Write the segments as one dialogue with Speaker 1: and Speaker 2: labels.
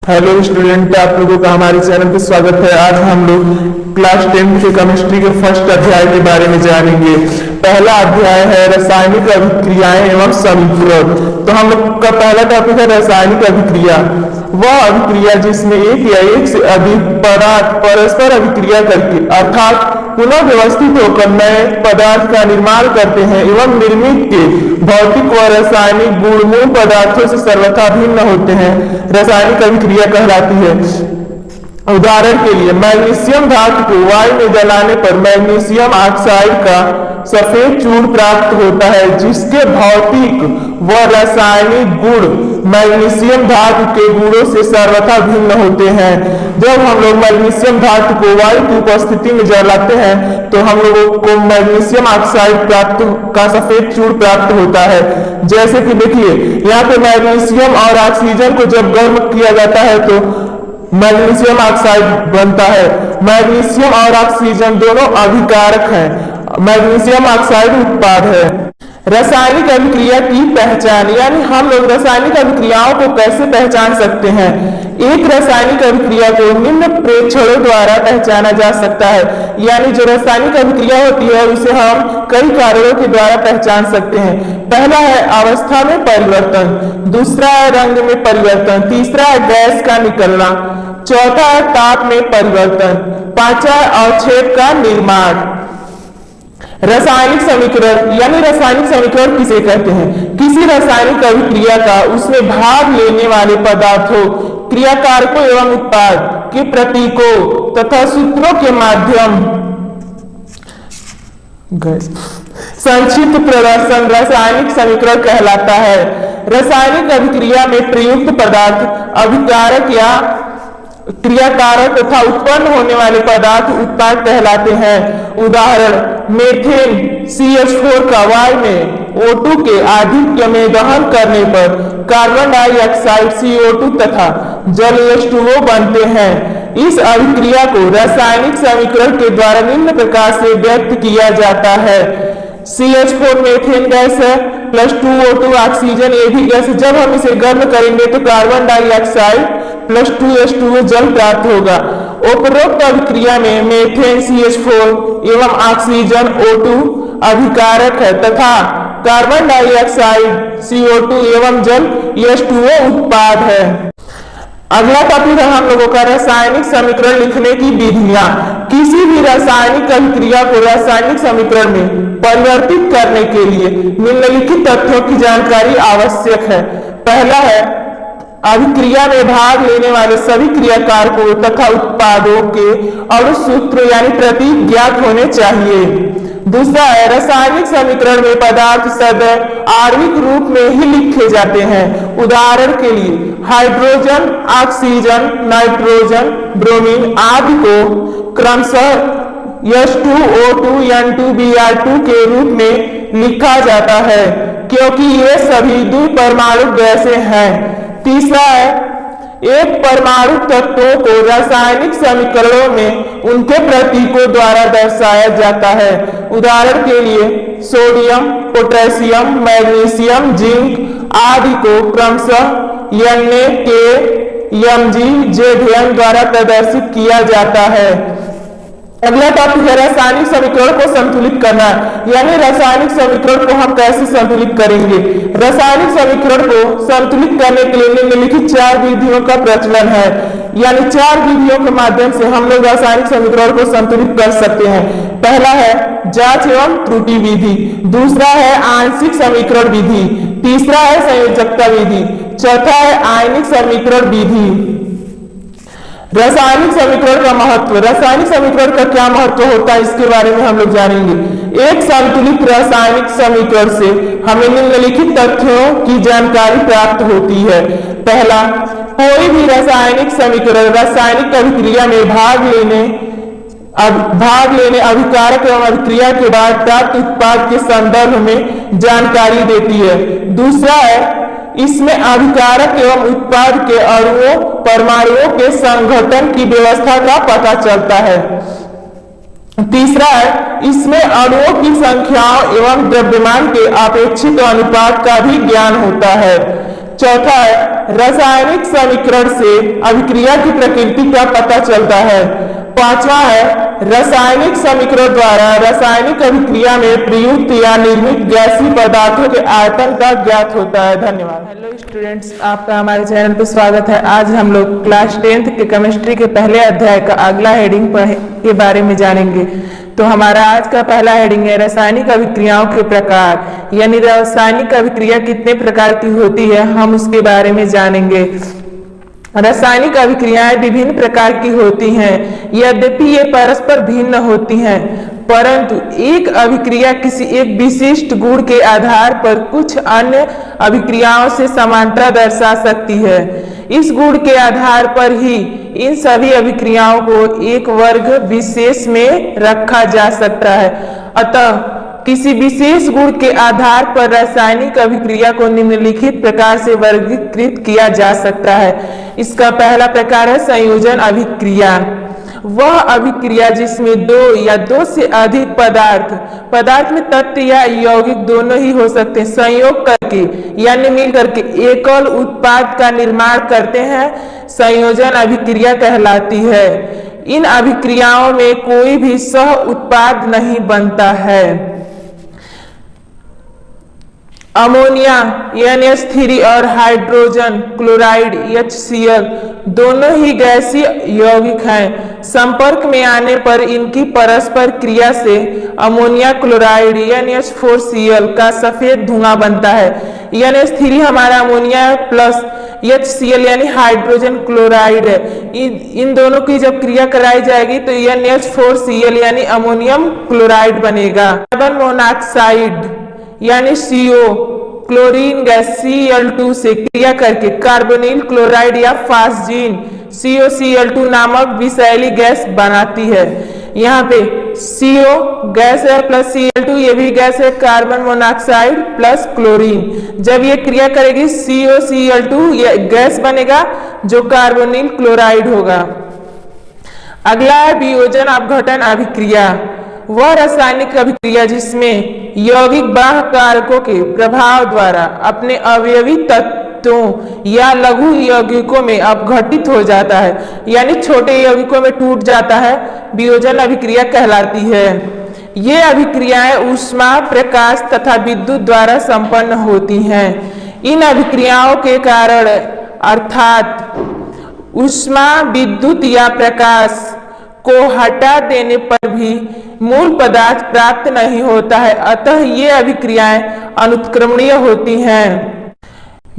Speaker 1: Hello student, आप लोगों का हमारे चैनल पे स्वागत है। आज हम लोग क्लास 10 के केमिस्ट्री के फर्स्ट अध्याय के बारे में जानेंगे। पहला अध्याय है रासायनिक अभिक्रियाएं एवं समीकरण। तो हम लोग का पहला टॉपिक है रासायनिक अभिक्रिया। वह अभिक्रिया जिसमें एक या एक से अधिक पदार्थ परस्पर अभिक्रिया करके अर्थात पुनः व्यवस्थित होकर नए पदार्थ का निर्माण करते हैं एवं निर्मित के भौतिक व रासायनिक गुण मूल पदार्थों से सर्वथा भिन्न होते हैं, रासायनिक अभिक्रिया कहलाती है। उदाहरण के लिए मैग्नीशियम धातु को वायु में जलाने पर मैग्नीशियम ऑक्साइड का सफेद चूर्ण प्राप्त होता है, जिसके भौतिक व रासायनिक गुण मैग्नीशियम धातु के गुणों से सर्वथा भिन्न होते हैं। जब हम लोग मैग्नीशियम धातु को वायु की उपस्थिति में जलाते हैं तो हम लोगों को मैग्नीशियम ऑक्साइड का सफेद चूर्ण प्राप्त होता है। जैसे कि देखिए यहाँ पे मैग्नीशियम और ऑक्सीजन को जब गर्म किया जाता है तो मैग्नीशियम ऑक्साइड बनता है। मैग्नीशियम और ऑक्सीजन दोनों अभिकारक हैं। मैग्नीशियम ऑक्साइड उत्पाद है। रासायनिक अभिक्रिया की पहचान, यानी हम लोग रासायनिक अभिक्रियाओं को कैसे पहचान सकते हैं। एक रासायनिक अभिक्रिया को निम्न प्रेक्षणों द्वारा पहचाना जा सकता है, यानी जो रासायनिक अभिक्रिया होती है उसे हम कई कारणों के द्वारा पहचान सकते हैं। पहला है अवस्था में परिवर्तन, दूसरा है रंग में परिवर्तन, तीसरा है गैस का निकलना, चौथा है ताप में परिवर्तन, पांचवा है अवक्षेप का निर्माण। रासायनिक समीकरण, यानी रासायनिक समीकरण किसे कहते हैं। किसी रासायनिक अभिक्रिया का उसमें भाग लेने वाले पदार्थों, क्रियाकारकों एवं उत्पाद के प्रतीकों तथा सूत्रों के माध्यम संक्षिप्त प्रदर्शन रासायनिक समीकरण कहलाता है। रासायनिक अभिक्रिया में प्रयुक्त पदार्थ अभिकारक या क्रियाकारक तथा उत्पन्न होने वाले पदार्थ उत्पाद कहलाते हैं। उदाहरण मेथेन CH4 का वायु में O2 के आधिक्य में दहन करने पर कार्बन डाइऑक्साइड CO2 तथा जल H2O बनते हैं। इस अभिक्रिया को रासायनिक समीकरण के द्वारा निम्न प्रकार से व्यक्त किया जाता है। CH4 मेथेन गैस है प्लस 2O2 ऑक्सीजन, ये भी गैस। जब हम इसे गर्म करेंगे तो कार्बन डाइऑक्साइड प्लस 2H2O जल प्राप्त होगा। उपरोक्त अभिक्रिया में मेथेन CH4 एवं ऑक्सीजन O2 अभिकारक है तथा कार्बन डाइऑक्साइड CO2 एवं जल H2O उत्पाद है। अगला टॉपिक है हम लोगों का रासायनिक समीकरण लिखने की विधियां। किसी भी रासायनिक अभिक्रिया को रासायनिक समीकरण में परिवर्तित करने के लिए निम्नलिखित तथ्यों की जानकारी आवश्यक है। पहला है अभिक्रिया में भाग लेने वाले सभी क्रियाकारकों तथा उत्पादों के अणुसूत्र यानी प्रतीक ज्ञात होने चाहिए। दूसरा है रासायनिक समीकरण में पदार्थ सदैव आणविक रूप में ही लिखे जाते हैं। उदाहरण के लिए हाइड्रोजन, ऑक्सीजन, नाइट्रोजन, ब्रोमीन आदि को क्रमशः H2O2 N2Br2 के रूप में लिखा जाता है क्योंकि ये सभी द्विपरमाणु गैसें हैं। तीसरा है एक परमाणु तत्वों को रासायनिक समीकरणों में उनके प्रतीकों द्वारा दर्शाया जाता है। उदाहरण के लिए सोडियम, पोटेशियम, मैग्नीशियम, जिंक आदि को क्रमशः Na, K, Mg, Zn द्वारा प्रदर्शित किया जाता है। अगला टॉपिक है रासायनिक समीकरण को संतुलित करना, यानी रासायनिक समीकरण को हम कैसे संतुलित करेंगे। रासायनिक समीकरण को संतुलित करने के लिए निम्नलिखित 4 विधियों का प्रचलन है, यानी 4 विधियों के माध्यम से हम लोग रासायनिक समीकरण को संतुलित कर सकते हैं। पहला है जांच एवं त्रुटि विधि, दूसरा है आंशिक समीकरण विधि, तीसरा है संयोजकता विधि, चौथा है आयनिक समीकरण विधि। रासायनिक समीकरण का महत्व, रासायनिक समीकरण का क्या महत्व होता है इसके बारे में हम लोग जानेंगे। एक संतुलित रासायनिक समीकरण से हमें निम्नलिखित तथ्यों की जानकारी प्राप्त होती है। पहला, कोई भी रासायनिक समीकरण रासायनिक अभिक्रिया में भाग लेने अभिकारक एवं अभिक्रिया के बाद प्राप्त उत्पाद के संदर्भ में जानकारी देती है। दूसरा है इसमें अभिकारक एवं उत्पाद के अणुओं परमाणुओं के संघटन की व्यवस्था का पता चलता है। तीसरा है इसमें अणुओं की संख्याओं एवं द्रव्यमान के अपेक्षित अनुपात का भी ज्ञान होता है। चौथा है रासायनिक समीकरण से अभिक्रिया की प्रकृति का पता चलता है। पांचवा है रासायनिक समीकरण द्वारा रासायनिक अभिक्रिया में प्रयुक्त या निर्मित गैसीय पदार्थों के आयतन का ज्ञात होता है। धन्यवाद। हेलो स्टूडेंट्स, आपका हमारे चैनल पर स्वागत है। आज हम लोग क्लास 10th के केमिस्ट्री के पहले अध्याय का अगला हेडिंग के बारे में जानेंगे। तो हमारा आज का पहला हेडिंग है रासायनिक अभिक्रियाओं के प्रकार, यानी रासायनिक अभिक्रिया कितने प्रकार की होती है, हम उसके बारे में जानेंगे। रासायनिक अभिक्रियाएं विभिन्न प्रकार की होती हैं, यद्यपि ये परस्पर भिन्न होती हैं, परंतु एक अभिक्रिया किसी एक विशिष्ट गुण के आधार पर कुछ अन्य अभिक्रियाओं से समानता दर्शा सकती है। इस गुण के आधार पर ही इन सभी अभिक्रियाओं को एक वर्ग विशेष में रखा जा सकता है। अतः किसी विशेष गुण के आधार पर रासायनिक अभिक्रिया को निम्नलिखित प्रकार से वर्गीकृत किया जा सकता है। इसका पहला प्रकार है संयोजन अभिक्रिया। वह अभिक्रिया जिसमें दो या दो से अधिक पदार्थ में तत्व या यौगिक दोनों ही हो सकते हैं, संयोग करके यानी मिल करके एकल उत्पाद का निर्माण करते हैं, संयोजन अभिक्रिया कहलाती है। इन अभिक्रियाओं में कोई भी सह उत्पाद नहीं बनता है। अमोनिया NH3 और हाइड्रोजन क्लोराइड HCl दोनों ही गैसीय यौगिक हैं। संपर्क में आने पर इनकी परस्पर क्रिया से अमोनिया क्लोराइड NH4Cl का सफेद धुआं बनता है। NH3 हमारा अमोनिया प्लस HCl यानी हाइड्रोजन क्लोराइड है। इन दोनों की जब क्रिया कराई जाएगी तो NH4Cl यानी अमोनियम क्लोराइड बनेगा। कार्बन मोनोऑक्साइड यानी CO क्लोरीन गैस Cl2 से क्रिया करके कार्बोनिल क्लोराइड या फास्जीन COCl2 नामक विषैली गैस बनाती है। यहाँ पे CO गैस है प्लस Cl2 ये भी गैस है, कार्बन मोनोऑक्साइड प्लस क्लोरीन। जब ये क्रिया करेगी COCl2 ये गैस बनेगा जो कार्बोनिल क्लोराइड होगा। अगला है वियोजन अपघटन अभिक्रिया। वह रासायनिक अभिक्रिया जिसमें यौगिक बाह्य कारकों के प्रभाव द्वारा अपने अवयवी तत्वों या लघु यौगिकों में अपघटित हो जाता है, यानी छोटे यौगिकों में टूट जाता है, वियोजन अभिक्रिया कहलाती है। ये अभिक्रियाएं ऊष्मा, प्रकाश तथा विद्युत द्वारा संपन्न होती हैं। इन अभिक्रियाओं के कारण अर्थात ऊष्मा, विद्युत या प्रकाश को हटा देने पर भी मूल पदार्थ प्राप्त नहीं होता है, अतः ये अभिक्रियाएं अनुत्क्रमणीय होती हैं।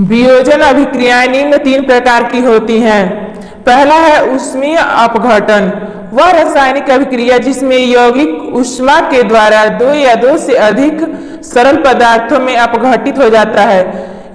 Speaker 1: वियोजन अभिक्रियाएं निम्न तीन प्रकार की होती हैं। पहला है ऊष्मीय अपघटन। वह रासायनिक अभिक्रिया जिसमें यौगिक ऊष्मा के द्वारा दो या दो से अधिक सरल पदार्थों में अपघटित हो जाता है,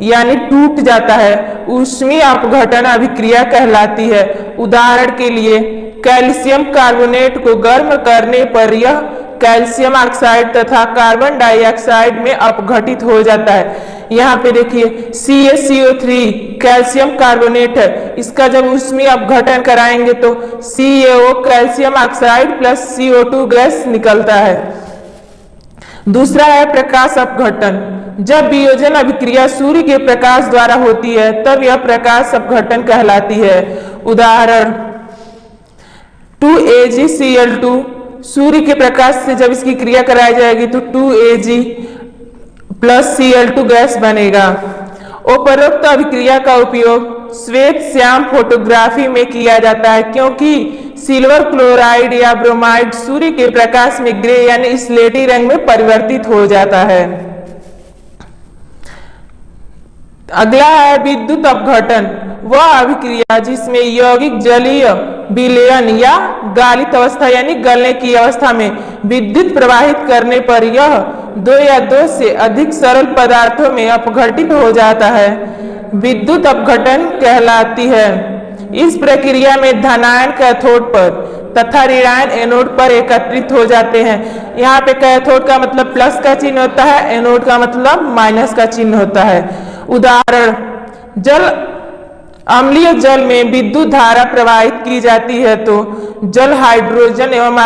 Speaker 1: यानी टूट जाता है, ऊष्मीय अपघटन अभिक्रिया कहलाती है। उदाहरण के लिए कैल्शियम कार्बोनेट को गर्म करने पर यह कैल्शियम ऑक्साइड तथा कार्बन डाइऑक्साइड में अपघटित हो जाता है। यहाँ पे देखिए CaCO3 कैल्शियम कार्बोनेट है, इसका जब ऊष्मीय अपघटन कराएंगे तो CaO calcium oxide plus CO2 gas निकलता है। दूसरा है प्रकाश अपघटन। जब वियोजन अभिक्रिया सूर्य के प्रकाश द्वारा होती है तब यह प्रकाश अपघटन कहलाती है। उदाहरण 2AgCl2 सूर्य के प्रकाश से जब इसकी क्रिया कराई जाएगी तो 2Ag प्लस Cl2 गैस बनेगा। उपरोक्त अभिक्रिया का उपयोग श्वेत श्याम फोटोग्राफी में किया जाता है, क्योंकि सिल्वर क्लोराइड या ब्रोमाइड सूर्य के प्रकाश में ग्रे यानी स्लेटी रंग में परिवर्तित हो जाता है। अगला है विद्युत अपघटन। वह अभिक्रिया जिसमें यौगिक जलीय विलयन या गालित अवस्था यानी गलने की अवस्था में विद्युत प्रवाहित करने पर यह दो या दो से अधिक सरल पदार्थों में अपघटित हो जाता है, विद्युत अपघटन कहलाती है। इस प्रक्रिया में धनायन कैथोड पर तथा ऋणायन एनोड पर एकत्रित हो जाते हैं। यहाँ पे कैथोड का मतलब प्लस का चिन्ह होता है, एनोड का मतलब माइनस का चिन्ह होता है। उदाहरण अम्लीय जल में विद्युत धारा प्रवाहित की जाती है तो जल हाइड्रोजन एवं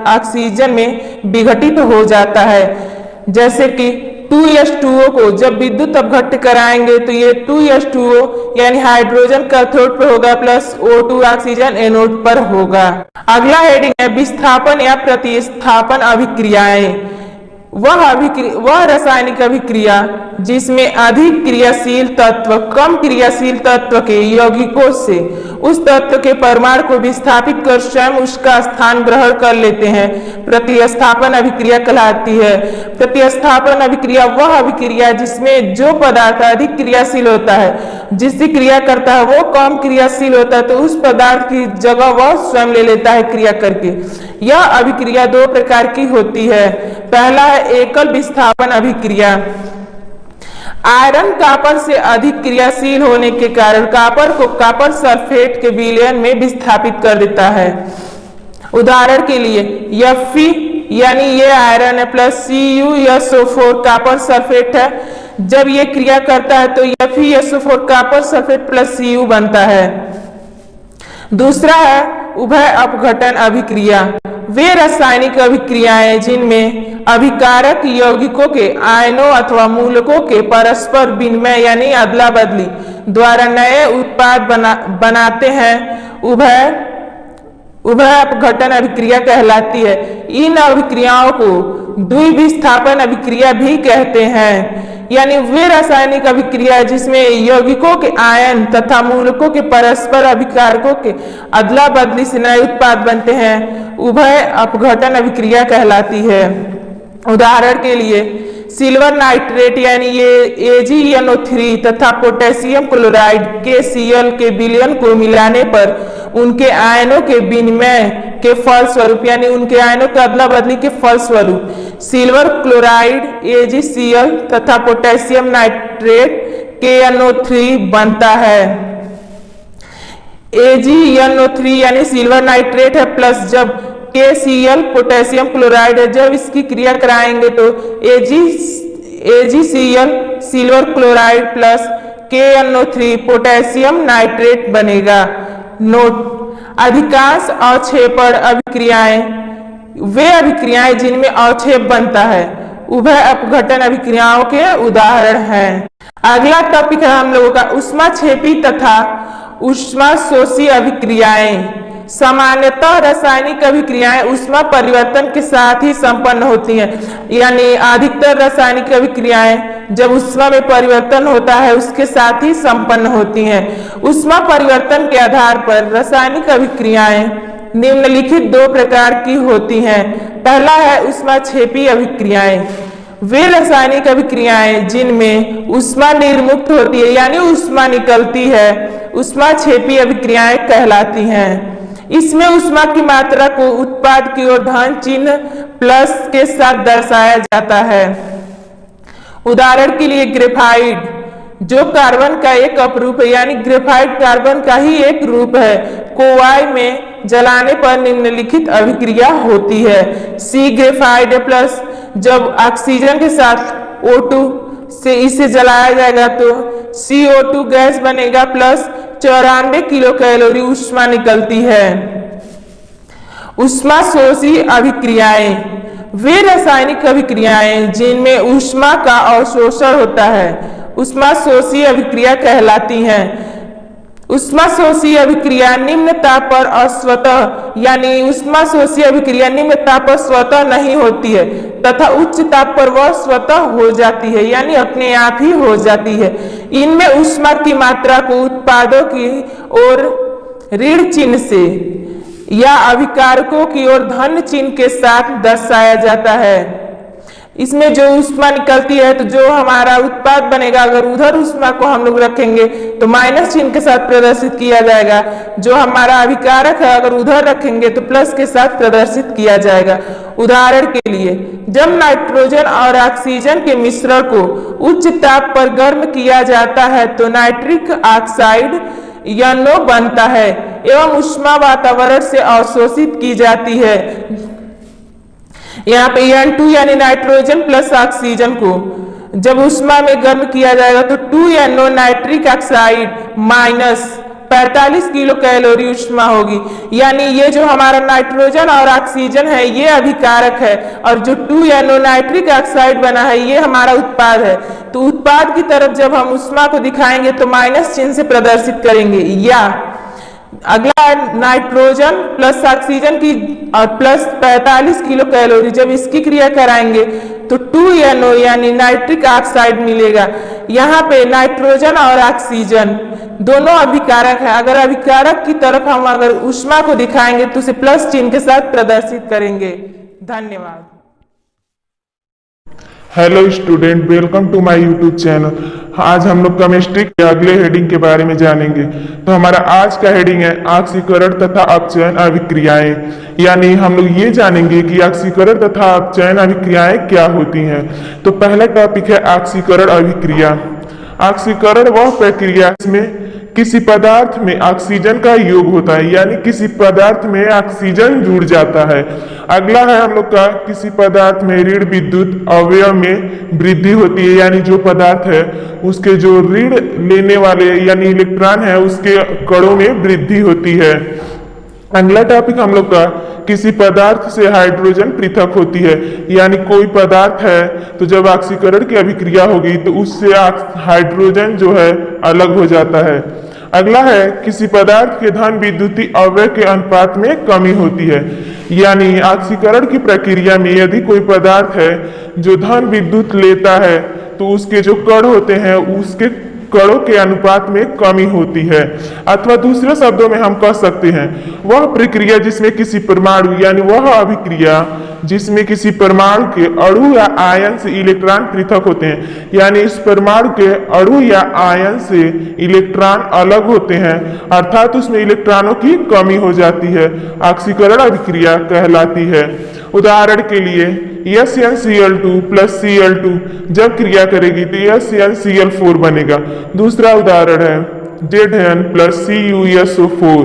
Speaker 1: ऑक्सीजन में विघटित हो जाता है, जैसे कि 2H2O को जब विद्युत अपघट्य कराएंगे तो ये 2H2O यानी हाइड्रोजन कैथोड पर होगा प्लस O2 ऑक्सीजन एनोड पर होगा। अगला हेडिंग है विस्थापन या प्रतिस्थापन अभिक्रियाएं। वह रासायनिक अभिक्रिया जिसमें अधिक क्रियाशील तत्व कम क्रियाशील तत्व के यौगिकों से उस तत्व के परमाणु को विस्थापित कर स्वयं उसका स्थान ग्रहण कर लेते हैं प्रतिस्थापन अभिक्रिया कहलाती है। प्रतिस्थापन अभिक्रिया वह अभिक्रिया जिसमें जो पदार्थ अधिक क्रियाशील होता है, जिससे क्रिया करता है वो कम क्रियाशील होता है, तो उस पदार्थ की जगह वह स्वयं ले लेता है क्रिया करके। यह अभिक्रिया दो प्रकार की होती है। पहला है एकल विस्थापन अभिक्रिया। आयरन कॉपर से अधिक क्रियाशील होने के कारण कॉपर को कॉपर सल्फेट के विलयन में विस्थापित कर देता है। उदाहरण के लिए Fe यानी ये आयरन है प्लस CuSO4 कॉपर सल्फेट है। जब ये क्रिया करता है तो FeSO4 copper sulphate plus Cu बनता है। दूसरा है उभय अपघटन अभिक्रिया। वे रासायनिक अभिक्रियाएं जिनमें अभिकारक यौगिकों के आयनों अथवा मूलकों के परस्पर विनिमय यानी अदला बदली द्वारा नए उत्पाद बनाते हैं उभय अपघटन अभिक्रिया कहलाती है। इन अभिक्रियाओं को द्विविस्थापन अभिक्रिया भी कहते हैं। यानी वे रासायनिक अभिक्रिया जिसमें यौगिकों के आयन तथा मूलकों के परस्पर अभिकारकों के अदला बदली से नए उत्पाद बनते हैं उभय अपघटन अभिक्रिया कहलाती है। उदाहरण के लिए सिल्वर नाइट्रेट यानी ये AgNO3 तथा पोटेशियम क्लोराइड KCl के विलयन को मिलाने पर उनके आयनों के विनिमय के फलस्वरूप यानी उनके आयनों के अदला बदली के फलस्वरूप सिल्वर क्लोराइड AgCl तथा पोटेशियम नाइट्रेट KNO3 बनता है। AgNO3 यानी सिल्वर नाइट्रेट है प्लस जब KCl पोटेशियम क्लोराइड है, जब इसकी क्रिया कराएंगे तो AgCl silver chloride plus KNO3 potassium nitrate बनेगा। नोट: अधिकांश अवक्षेपण अभिक्रियाएं वे अभिक्रियाएं जिनमें अवक्षेप बनता है उभय अपघटन अभिक्रियाओं के उदाहरण हैं। अगला टॉपिक है हम लोगों का ऊष्माक्षेपी तथा ऊष्माशोषी अभिक्रियाएं। सामान्यतः रासायनिक अभिक्रियाएं ऊष्मा परिवर्तन के साथ ही संपन्न होती हैं। यानी अधिकतर रासायनिक अभिक्रियाएं जब ऊष्मा में परिवर्तन होता है उसके साथ ही संपन्न होती हैं। ऊष्मा परिवर्तन के आधार पर रासायनिक अभिक्रियाएं निम्नलिखित दो प्रकार की होती हैं। पहला है ऊष्माक्षेपी अभिक्रियाएं। वे रासायनिक अभिक्रियाएं जिनमें ऊष्मा निर्मुक्त होती है यानी ऊष्मा निकलती है ऊष्माक्षेपी अभिक्रियाएं कहलाती हैं। इसमें ऊष्मा की मात्रा को उत्पाद की ओर धन चिन्ह प्लस के साथ दर्शाया जाता है। उदाहरण के लिए ग्रेफाइट जो कार्बन का एक अपरूप है यानी ग्रेफाइट कार्बन का ही एक रूप है कोवाई में जलाने पर निम्नलिखित अभिक्रिया होती है। सी ग्रेफाइट प्लस जब ऑक्सीजन के साथ O2 से इसे जलाया जाएगा तो CO2 गैस बनेगा प्लस 94 किलो कैलोरी ऊष्मा निकलती है। ऊष्माशोषी अभिक्रियाएं वे रासायनिक अभिक्रियाएं जिनमें ऊष्मा का अवशोषण होता है ऊष्माशोषी अभिक्रिया कहलाती हैं। ऊष्माशोषी अभिक्रिया निम्न ताप पर अस्वतः यानी ऊष्माशोषी अभिक्रिया निम्न ताप पर स्वतः नहीं होती है तथा उच्च ताप पर वह स्वतः हो जाती है यानी अपने आप ही हो जाती है। इनमें ऊष्मा की मात्रा को उत्पादों की ओर ऋण चिन्ह से या अभिकारकों की ओर धन चिन्ह के साथ दर्शाया जाता है। इसमें जो ऊष्मा निकलती है तो जो हमारा उत्पाद बनेगा अगर उधर ऊष्मा को हम लोग रखेंगे तो माइनस चिन्ह के साथ प्रदर्शित किया जाएगा। जो हमारा अभिकारक है अगर उधर रखेंगे तो प्लस के साथ प्रदर्शित किया जाएगा। उदाहरण के लिए जब नाइट्रोजन और ऑक्सीजन के मिश्रण को उच्च ताप पर गर्म किया जाता है तो नाइट्रिक ऑक्साइड NO बनता है एवं ऊष्मा वातावरण से अवशोषित की जाती है। यहाँ पे N2 यानी नाइट्रोजन प्लस ऑक्सीजन को जब ऊष्मा में गर्म किया जाएगा तो 2NO nitric oxide minus 45 kilo calorie ऊष्मा होगी। यानी ये जो हमारा नाइट्रोजन और ऑक्सीजन है ये अभिकारक है, और जो 2NO नाइट्रिक ऑक्साइड बना है ये हमारा उत्पाद है। तो उत्पाद की तरफ जब हम ऊष्मा को दिखाएंगे तो माइनस चिन्ह से प्रदर्शित करेंगे। या अगला है नाइट्रोजन प्लस ऑक्सीजन की और प्लस 45 किलो कैलोरी, जब इसकी क्रिया कराएंगे तो 2NO यानी नाइट्रिक ऑक्साइड मिलेगा। यहाँ पे नाइट्रोजन और ऑक्सीजन दोनों अभिकारक है। अगर अभिकारक की तरफ हम अगर ऊष्मा को दिखाएंगे तो उसे प्लस चिन्ह के साथ प्रदर्शित करेंगे। धन्यवाद।
Speaker 2: Hello student, welcome to my YouTube channel. आज हम लोग केमिस्ट्री के अगले हेडिंग के बारे में जानेंगे। तो हमारा आज का हेडिंग है ऑक्सीकरण तथा अपचयन अभिक्रियाएं। यानी हम लोग ये जानेंगे कि ऑक्सीकरण तथा अपचयन अभिक्रियाएं क्या होती हैं। तो पहला टॉपिक है ऑक्सीकरण अभिक्रिया। ऑक्सीकरण वह प्रक्रिया जिसमें किसी पदार्थ में ऑक्सीजन का योग होता है, यानी किसी पदार्थ में ऑक्सीजन जुड़ जाता है। अगला है हम लोग का किसी पदार्थ में ऋण विद्युत अवयव में वृद्धि होती है, यानी जो पदार्थ है उसके जो ऋण लेने वाले यानी इलेक्ट्रॉन है उसके कणों में वृद्धि होती है। अगला टॉपिक हम लोग का किसी पदार्थ से हाइड्रोजन पृथक होती है, यानी कोई पदार्थ है तो जब ऑक्सीकरण की अभिक्रिया होगी तो उससे हाइड्रोजन जो है अलग हो जाता है। अगला है किसी पदार्थ के धन विद्युतीय अवयव के अनुपात में कमी होती है, यानी ऑक्सीकरण की प्रक्रिया में यदि कोई पदार्थ है जो धन विद्युत लेता है तो उसके जो कण होते हैं उसके कणों के अनुपात में कमी होती है। अथवा दूसरे शब्दों में हम कह सकते हैं वह प्रक्रिया जिसमें किसी परमाणु यानी वह अभिक्रिया जिसमें किसी परमाणु के अणु या आयन से इलेक्ट्रॉन पृथक होते हैं, यानी इस परमाणु के अणु या आयन से इलेक्ट्रॉन अलग होते हैं, अर्थात उसमें इलेक्ट्रॉनों की कमी हो जाती है, ऑक्सीकरण अभिक्रिया कहलाती है। उदाहरण के लिए SnCl2 प्लस Cl2 जब क्रिया करेगी तो SnCl4 बनेगा। दूसरा उदाहरण है Zn प्लस CuSO4,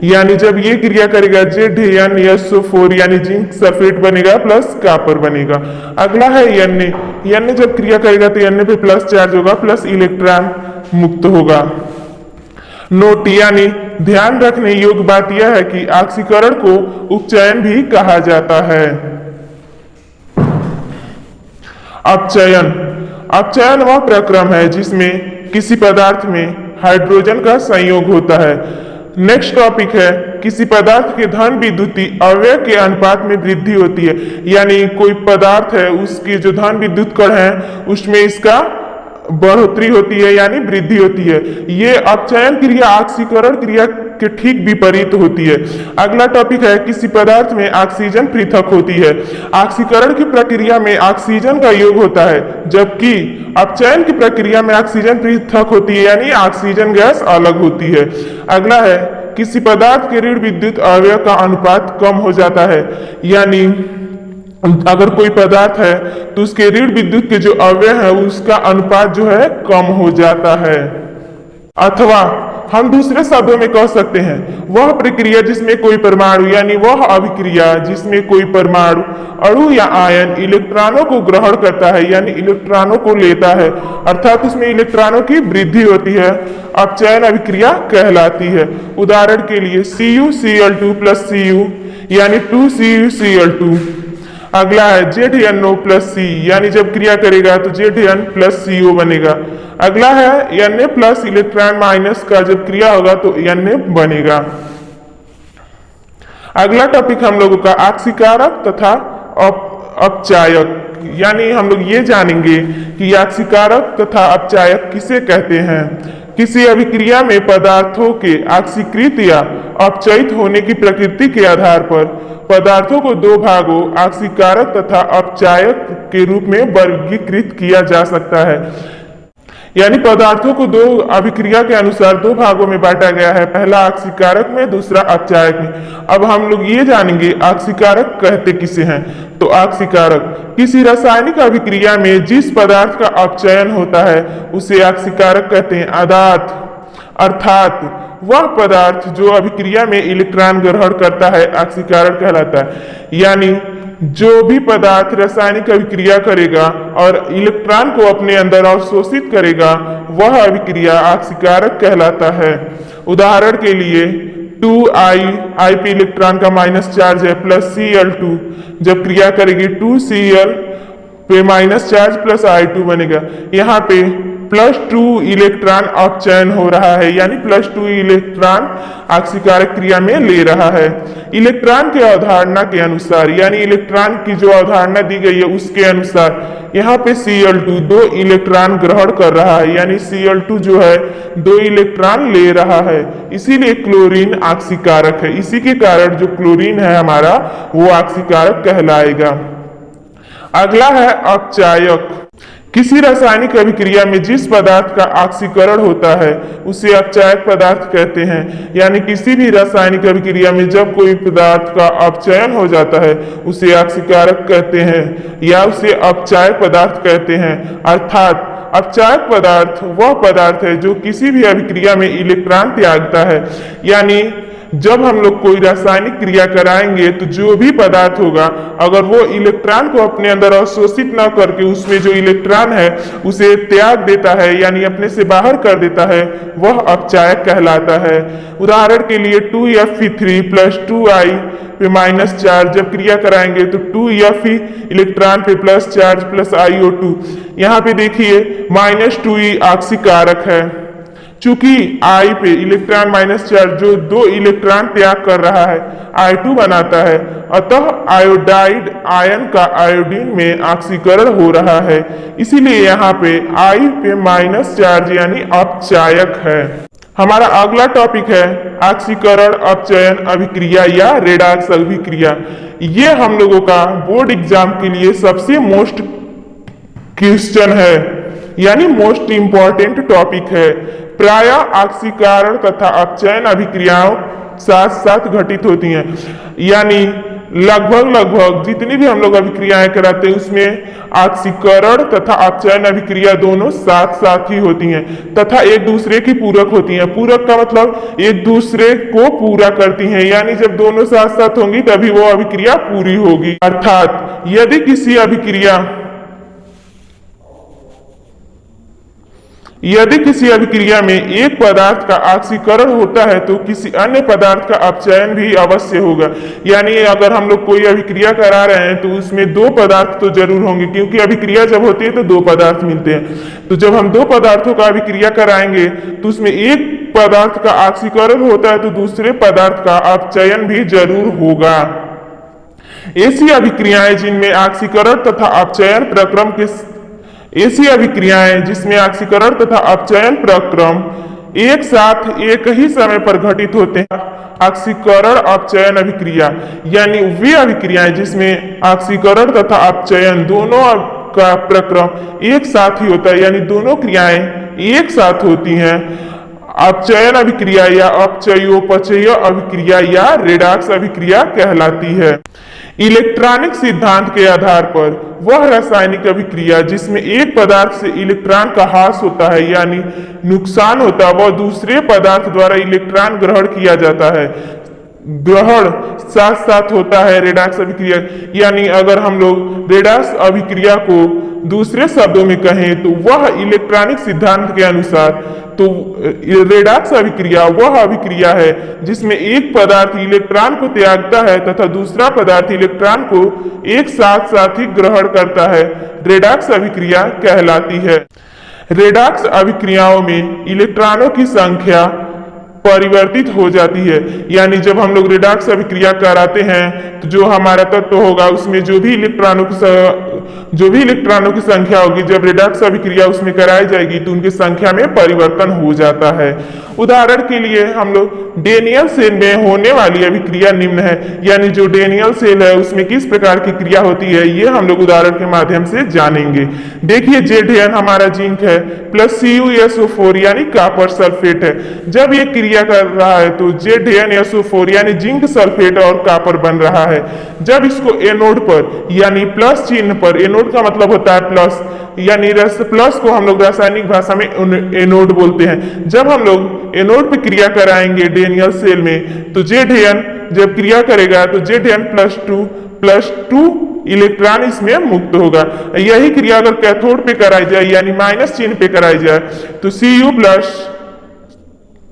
Speaker 2: यानी जब ये क्रिया करेगा ZnSO4 यानी जिंक सल्फेट बनेगा प्लस कॉपर बनेगा। अगला है Na जब क्रिया करेगा तो Na पे प्लस चार्ज होगा प्लस इलेक्ट्रॉन मुक्त होगा। नोट यानी ध्यान रखने योग्य बात यह है कि ऑक्सीकरण को उपचयन भी कहा जाता है। अपचयन वह प्रक्रम है जिसमें किसी पदार्थ में हाइड्रोजन का संयोग होता है। नेक्स्ट टॉपिक है किसी पदार्थ के धन विद्युतीय अवयव के अनुपात में वृद्धि होती है, यानी कोई पदार्थ है उसके जो धन विद्युत कण है उसमें इसका बढ़ोतरी होती है यानी वृद्धि होती है। ये अपचयन क्रिया ऑक्सीकरण क्रिया के ठीक विपरीत होती है। अगला टॉपिक है किसी पदार्थ में ऑक्सीजन पृथक होती है। ऑक्सीकरण की प्रक्रिया में ऑक्सीजन का योग होता है, जबकि अपचयन की प्रक्रिया में ऑक्सीजन पृथक होती है यानी ऑक्सीजन गैस अलग होती है। अगला है किसी पदार्थ के ऋण विद्युत अवयव का अनुपात कम हो जाता है, यानी अगर कोई पदार्थ है तो उसके ऋण विद्युत के जो अवयव है उसका अनुपात जो है कम हो जाता है। अथवा हम दूसरे शब्दों में कह सकते हैं वह प्रक्रिया जिसमें कोई परमाणु यानी वह अभिक्रिया जिसमें कोई परमाणु अणु या आयन इलेक्ट्रॉनों को ग्रहण करता है यानी इलेक्ट्रॉनों को लेता है, अर्थात उसमें इलेक्ट्रॉनों की वृद्धि होती है, अपचयन अभिक्रिया कहलाती है। उदाहरण के लिए CuCl2 प्लस Cu यानी 2CuCl2। अगला है ZnO प्लस C, यानी जब क्रिया करेगा तो Zn प्लस CO बनेगा। अगला है Na प्लस इलेक्ट्रॉन माइनस का जब क्रिया होगा तो Na बनेगा। अगला टॉपिक हम लोगों का ऑक्सीकारक तथा अपचायक, यानी हम लोग ये जानेंगे कि ऑक्सीकारक तथा अपचायक किसे कहते हैं। किसी अभिक्रिया में पदार्थों के ऑक्सीकृत या अपचयित होने की प्रकृति के आधार पर पदार्थों को दो भागों ऑक्सीकारक तथा अपचायक के रूप में वर्गीकृत किया जा सकता है। यानी पदार्थों को दो अभिक्रिया के अनुसार दो भागों में बांटा गया है, पहला ऑक्सीकारक में दूसरा अपचायक में। अब हम लोग ये जानेंगे ऑक्सीकारक कहते किसे हैं। तो ऑक्सीकारक किसी रासायनिक अभिक्रिया में जिस पदार्थ का अपचयन होता है उसे ऑक्सीकारक कहते हैं। अर्थात वह पदार्थ जो अभिक्रिया में इलेक्ट्रॉन ग्रहण करता है ऑक्सीकारक कहलाता है। यानी जो भी पदार्थ रासायनिक अभिक्रिया करेगा और इलेक्ट्रॉन को अपने अंदर अवशोषित करेगा वह अभिक्रिया ऑक्सीकारक कहलाता है। उदाहरण के लिए 2I पे इलेक्ट्रॉन का माइनस चार्ज है प्लस Cl2, जब क्रिया करेगी 2Cl पे माइनस चार्ज प्लस I2 बनेगा। यहाँ पे +2 इलेक्ट्रॉन अपचयन हो रहा है, यानी +2 इलेक्ट्रॉन आक्सीकारक क्रिया में ले रहा है। इलेक्ट्रॉन के अवधारणा के अनुसार, यानी इलेक्ट्रॉन की जो अवधारणा दी गई है उसके अनुसार यहाँ पे Cl2 2 इलेक्ट्रॉन ग्रहण कर रहा है, यानी Cl2 जो है 2 इलेक्ट्रॉन ले रहा है, इसीलिए क्लोरीन आक्सीकारक है। इसी के कारण जो क्लोरीन है हमारा वो आक्सीकारक कहलाएगा। अगला है अपचायक। किसी रासायनिक अभिक्रिया में जिस पदार्थ का ऑक्सीकरण होता है उसे अपचायक पदार्थ कहते हैं। यानी किसी भी रासायनिक अभिक्रिया में जब कोई पदार्थ का अपचयन हो जाता है उसे ऑक्सीकारक कहते हैं या उसे अपचायक पदार्थ कहते हैं। अर्थात अपचायक पदार्थ वह पदार्थ है जो किसी भी अभिक्रिया में इलेक्ट्रॉन त्यागता है। यानी जब हम लोग कोई रासायनिक क्रिया कराएंगे तो जो भी पदार्थ होगा अगर वो इलेक्ट्रॉन को अपने अंदर अवशोषित न करके उसमें जो इलेक्ट्रॉन है उसे त्याग देता है, यानी अपने से बाहर कर देता है, वह अपचायक कहलाता है। उदाहरण के लिए 2Fe3 प्लस 2I पे माइनस चार्ज जब क्रिया कराएंगे तो 2Fe इलेक्ट्रॉन पे प्लस चार्ज प्लस iO2। यहाँ पे देखिए -2E ऑक्सीकारक है, चूंकि I पे इलेक्ट्रॉन माइनस चार्ज जो 2 इलेक्ट्रॉन त्याग कर रहा है I2 बनाता है, अतः आयोडाइड आयन का आयोडीन में ऑक्सीकरण हो रहा है, इसीलिए यहाँ पे I पे माइनस चार्ज यानी अपचायक है। हमारा अगला टॉपिक है ऑक्सीकरण अपचयन अभिक्रिया या रेडॉक्स अभिक्रिया। ये हम लोगों का बोर्ड एग्जाम के लिए सबसे मोस्ट क्वेश्चन है, यानी मोस्ट इंपॉर्टेंट टॉपिक है। प्रायः ऑक्सीकरण तथा अपचयन अभिक्रियाओं साथ साथ घटित होती हैं, यानी लगभग जितनी भी हम लोग अभिक्रियाएं कराते हैं उसमें ऑक्सीकरण तथा अपचयन अभिक्रिया दोनों साथ साथ ही होती हैं तथा एक दूसरे की पूरक होती हैं। पूरक का मतलब एक दूसरे को पूरा करती हैं, यानी जब दोनों साथ साथ होंगी तभी वो अभिक्रिया पूरी होगी। अर्थात यदि किसी अभिक्रिया में एक पदार्थ का ऑक्सीकरण होता है तो किसी अन्य पदार्थ का अपचयन भी अवश्य होगा। यानी अगर हम लोग कोई अभिक्रिया करा रहे हैं तो उसमें 2 पदार्थ तो जरूर होंगे, क्योंकि अभिक्रिया जब होती है तो 2 पदार्थ मिलते हैं। तो जब हम 2 पदार्थों का अभिक्रिया कराएंगे तो उसमें एक पदार्थ का ऑक्सीकरण होता है तो दूसरे पदार्थ का अपचयन भी जरूर होगा। ऐसी अभिक्रियाएं जिनमें ऑक्सीकरण तथा अपचयन प्रक्रम के ऐसी अभिक्रियाएं जिसमें ऑक्सीकरण तथा अपचयन प्रक्रम एक साथ एक ही समय पर घटित होते हैं ऑक्सीकरण अपचयन अभिक्रिया। यानी वे अभिक्रियाएं जिसमें ऑक्सीकरण तथा अपचयन दोनों का प्रक्रम एक साथ ही होता है, यानी दोनों क्रियाएं एक साथ होती हैं, अपचयन अभिक्रिया या अपचयोपचय अभिक्रिया या रेडॉक्स अभिक्रिया कहलाती है। इलेक्ट्रॉनिक सिद्धांत के आधार पर वह रासायनिक अभिक्रिया जिसमें एक पदार्थ से इलेक्ट्रॉन का ह्रास होता है यानी नुकसान होता है, वह दूसरे पदार्थ द्वारा इलेक्ट्रॉन ग्रहण किया जाता है। ग्रहण साथ साथ होता है रेडॉक्स अभिक्रिया। यानी अगर हम लोग रेडॉक्स अभिक्रिया को दूसरे शब्दों में कहें तो वह इलेक्ट्रॉनिक सिद्धांत के अनुसार तो रेडॉक्स अभिक्रिया वह अभिक्रिया है जिसमें एक पदार्थ इलेक्ट्रॉन को त्यागता है तथा दूसरा पदार्थ इलेक्ट्रॉन को एक साथ ही ग्रहण करता है, रेडॉक्स अभिक्रिया कहलाती है। रेडॉक्स अभिक्रियाओं में इलेक्ट्रॉनों की संख्या परिवर्तित हो जाती है, यानी जब हम लोग रेडॉक्स अभिक्रिया कराते हैं तो जो हमारा तत्व होगा उसमें जो भी इलेक्ट्रॉनों की संख्या होगी, जब रेडॉक्स अभिक्रिया उसमें कराई जाएगी तो उनकी संख्या में परिवर्तन हो जाता है। उदाहरण के लिए हम लोग डेनियल सेल में होने वाली अभिक्रिया निम्न है, यानी जो डेनियल सेल है उसमें किस प्रकार की क्रिया होती है ये हम लोग उदाहरण के माध्यम से जानेंगे। देखिए ZN हमारा जिंक है प्लस CuSO4 यानी कॉपर सल्फेट है। जब ये क्रिया कर रहा है तो ZnSO4 यानी जिंक सल्फेट और कॉपर बन रहा है। जब इसको एनोड पर यानी प्लस चिन्ह पर, एनोड का मतलब होता है प्लस, यानी प्लस को हम लोग रासायनिक भाषा में एनोड बोलते हैं। जब हम लोग एनोड पे क्रिया कराएंगे डेनियल सेल में तो ZN जब क्रिया करेगा तो ZN प्लस 2 इलेक्ट्रॉन इसमें मुक्त होगा। यही क्रिया अगर कैथोड पे कराई जाए यानी माइनस चिन्ह पे कराई जाए तो Cu प्लस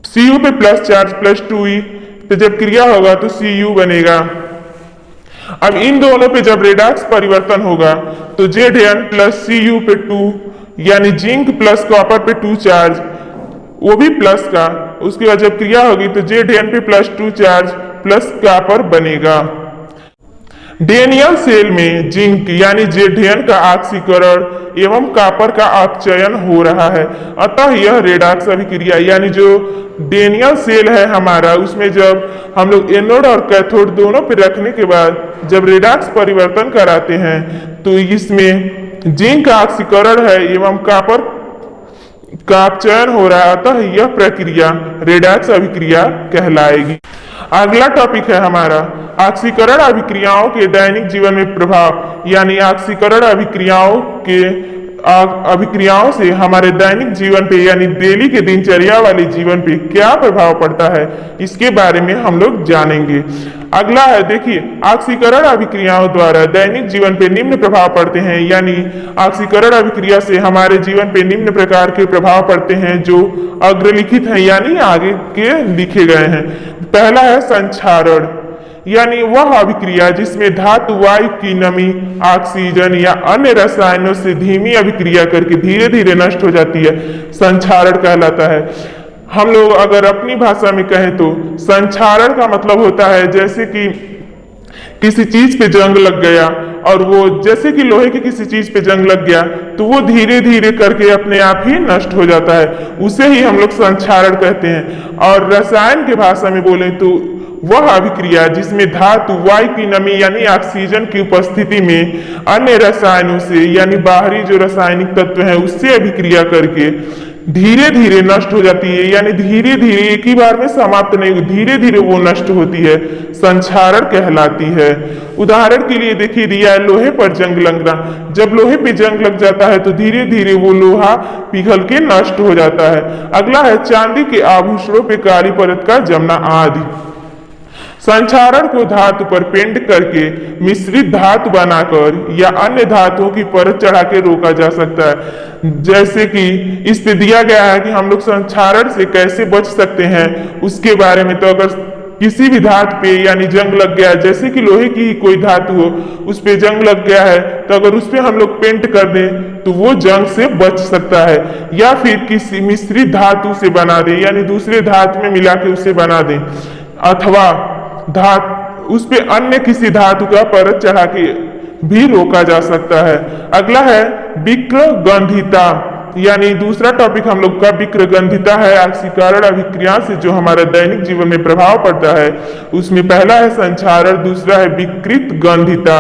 Speaker 2: Cu पे प्लस चार्ज प्लस 2e, तो जब क्रिया होगा तो Cu बनेगा। अब इन दोनों पे जब रेडॉक्स परिवर्तन होगा तो Zn प्लस Cu पे 2, यानी जिंक प्लस कॉपर पे 2 चार्ज, वो भी प्लस का, उसके बाद जब क्रिया होगी तो Zn पे प्लस 2 चार्ज प्लस कॉपर बनेगा। डेनियल सेल में जिंक यानी Zn का ऑक्सीकरण एवं कॉपर का अपचयन हो रहा है, अतः यह रेडॉक्स अभिक्रिया, यानी जो डेनियल सेल है हमारा, उसमें जब हम लोग एनोड और कैथोड दोनों पे रखने के बाद जब रेडॉक्स परिवर्तन कराते हैं तो इसमें जिंक का ऑक्सीकरण है एवं कॉपर का अपचयन हो रहा है, अतः यह प्रक्रिया रेडॉक्स अभिक्रिया कहलाएगी। अगला टॉपिक है हमारा ऑक्सीकरण अभिक्रियाओं के दैनिक जीवन में प्रभाव, यानी ऑक्सीकरण अभिक्रियाओं से हमारे दैनिक जीवन पे यानी डेली के दिनचर्या वाले जीवन पे क्या प्रभाव पड़ता है, इसके बारे में हम लोग जानेंगे। अगला है, देखिए, ऑक्सीकरण अभिक्रियाओं द्वारा दैनिक जीवन पे निम्न प्रभाव पड़ते हैं, यानी ऑक्सीकरण अभिक्रिया से हमारे जीवन पे निम्न प्रकार के प्रभाव पड़ते हैं जो अग्रलिखित हैं, यानी आगे के लिखे गए हैं। पहला है संक्षारण, यानी वह अभिक्रिया जिसमें धातु वायु की नमी ऑक्सीजन या अन्य रसायनों से धीमी अभिक्रिया करके धीरे धीरे नष्ट हो जाती है, संक्षारण कहलाता है। हम लोग अगर अपनी भाषा में कहें तो संक्षारण का मतलब होता है जैसे कि किसी चीज पे जंग लग गया, और वो जैसे कि लोहे की किसी चीज पे जंग लग गया तो वो धीरे धीरे करके अपने आप ही नष्ट हो जाता है, उसे ही हम लोग संक्षारण कहते हैं। और रसायन की भाषा में बोले तो वह अभिक्रिया जिसमें धातु वायु की नमी यानी ऑक्सीजन की उपस्थिति में अन्य रसायनों से यानी बाहरी जो रासायनिक तत्व हैं उससे अभिक्रिया करके धीरे धीरे नष्ट हो जाती है, यानी धीरे धीरे एक ही बार में समाप्त नहीं, धीरे धीरे वो नष्ट होती है, संक्षारण कहलाती है। उदाहरण के लिए देखिए दिया है लोहे पर जंग लगना, जब लोहे पे जंग लग जाता है तो धीरे धीरे वो लोहा पिघल के नष्ट हो जाता है। अगला है चांदी के आभूषणों पे काली परत का जमना आदि। संक्षारण को धातु पर पेंट करके मिश्रित धातु बनाकर या अन्य धातुओं की परत चढ़ा के रोका जा सकता है। जैसे कि इस पे दिया गया है कि हम लोग संक्षारण से कैसे बच सकते हैं उसके बारे में। तो अगर किसी भी धातु पे यानी जंग लग गया, जैसे कि लोहे की कोई धातु हो उस पे जंग लग गया है, तो अगर उस पे हम लोग पेंट कर दें तो वो जंग से बच सकता है। या फिर किसी मिश्रित धातु से बना दें, यानी दूसरे धातु में मिला के उसे बना दें, अथवा उस पे अन्य किसी धातु का परत चढ़ा के भी रोका जा सकता है। अगला है विक्रगंधिता, यानी दूसरा टॉपिक हम लोग का विक्रगंधिता है। ऑक्सीकरण अभिक्रिया से जो हमारा दैनिक जीवन में प्रभाव पड़ता है उसमें पहला है संक्षारण, दूसरा है विकृत गंधिता,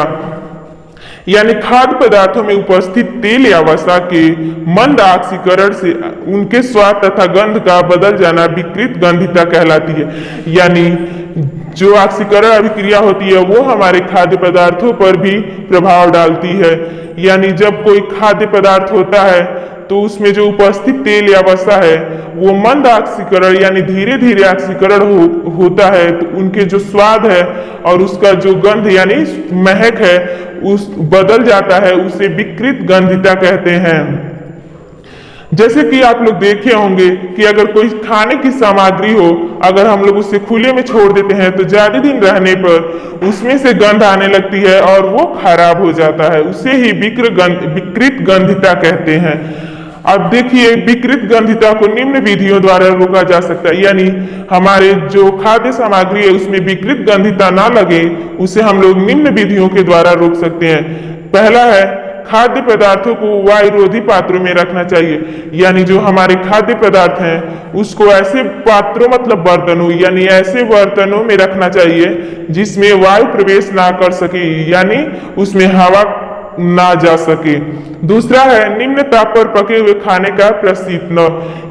Speaker 2: यानी खाद्य पदार्थों में उपस्थित तेल या वसा के मंद ऑक्सीकरण से उनके स्वाद तथा गंध का बदल जाना विकृत गंधिता कहलाती है। यानी जो ऑक्सीकरण अभिक्रिया होती है वो हमारे खाद्य पदार्थों पर भी प्रभाव डालती है। यानी जब कोई खाद्य पदार्थ होता है तो उसमें जो उपस्थित तेल या वसा है वो मंद ऑक्सीकरण यानी धीरे धीरे ऑक्सीकरण होता है, तो उनके जो स्वाद है और उसका जो गंध यानी महक है उस बदल जाता है, उसे विकृत गंधिता कहते हैं। जैसे कि आप लोग देखे होंगे कि अगर कोई खाने की सामग्री हो, अगर हम लोग उसे खुले में छोड़ देते हैं तो ज्यादा दिन रहने पर उसमें से गंध आने लगती है और वो खराब हो जाता है, उसे ही विकृत गंधिता कहते हैं। अब देखिए विकृत गंधिता को निम्न विधियों द्वारा रोका जा सकता है, यानी हमारे जो खाद्य सामग्री है उसमें विकृत गंधिता ना लगे उसे हम लोग निम्न विधियों के द्वारा रोक सकते हैं। पहला है खाद्य पदार्थों को वायुरोधी पात्रों में रखना चाहिए, यानी जो हमारे खाद्य पदार्थ हैं उसको ऐसे पात्रों मतलब बर्तनों यानी ऐसे बर्तनों में रखना चाहिए जिसमें वायु प्रवेश ना कर सके, यानी उसमें हवा ना जा सके। दूसरा है निम्न ताप पर पके हुए खाने का प्रशीतन,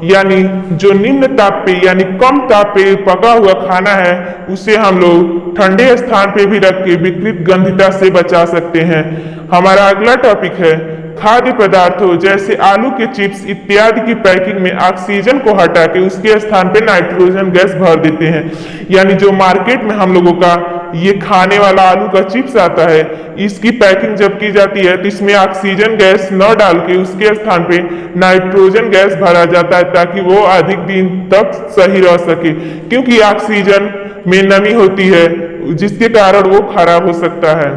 Speaker 2: यानी जो निम्न ताप पे यानी कम ताप पे पका हुआ खाना है उसे हम लोग ठंडे स्थान पे भी रख के विकृत गंधिता से बचा सकते हैं। हमारा अगला टॉपिक है खाद्य पदार्थों जैसे आलू के चिप्स इत्यादि की पैकिंग में ऑक्सीजन को हटा के उसके स्थान पे नाइट्रोजन गैस भर देते हैं, यानी जो मार्केट में हम लोगों का ये खाने वाला आलू का चिप्स आता है, इसकी पैकिंग जब की जाती है तो इसमें ऑक्सीजन गैस न डाल के उसके स्थान पे नाइट्रोजन गैस भरा जाता है ताकि वो अधिक दिन तक सही रह सके, क्योंकि ऑक्सीजन में नमी होती है जिसके कारण वो खराब हो सकता है।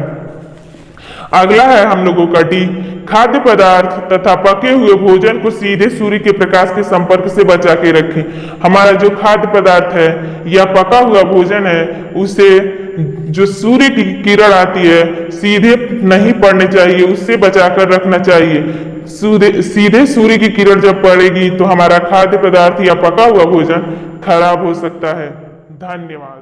Speaker 2: अगला है हम लोगों का डी, खाद्य पदार्थ तथा पके हुए भोजन को सीधे सूर्य के प्रकाश के संपर्क से बचा के रखें। हमारा जो खाद्य पदार्थ है या पका हुआ भोजन है उसे जो सूर्य की किरण आती है सीधे नहीं पड़ने चाहिए, उससे बचाकर रखना चाहिए। सीधे सूर्य की किरण जब पड़ेगी तो हमारा खाद्य पदार्थ या पका हुआ भोजन खराब हो सकता है। धन्यवाद।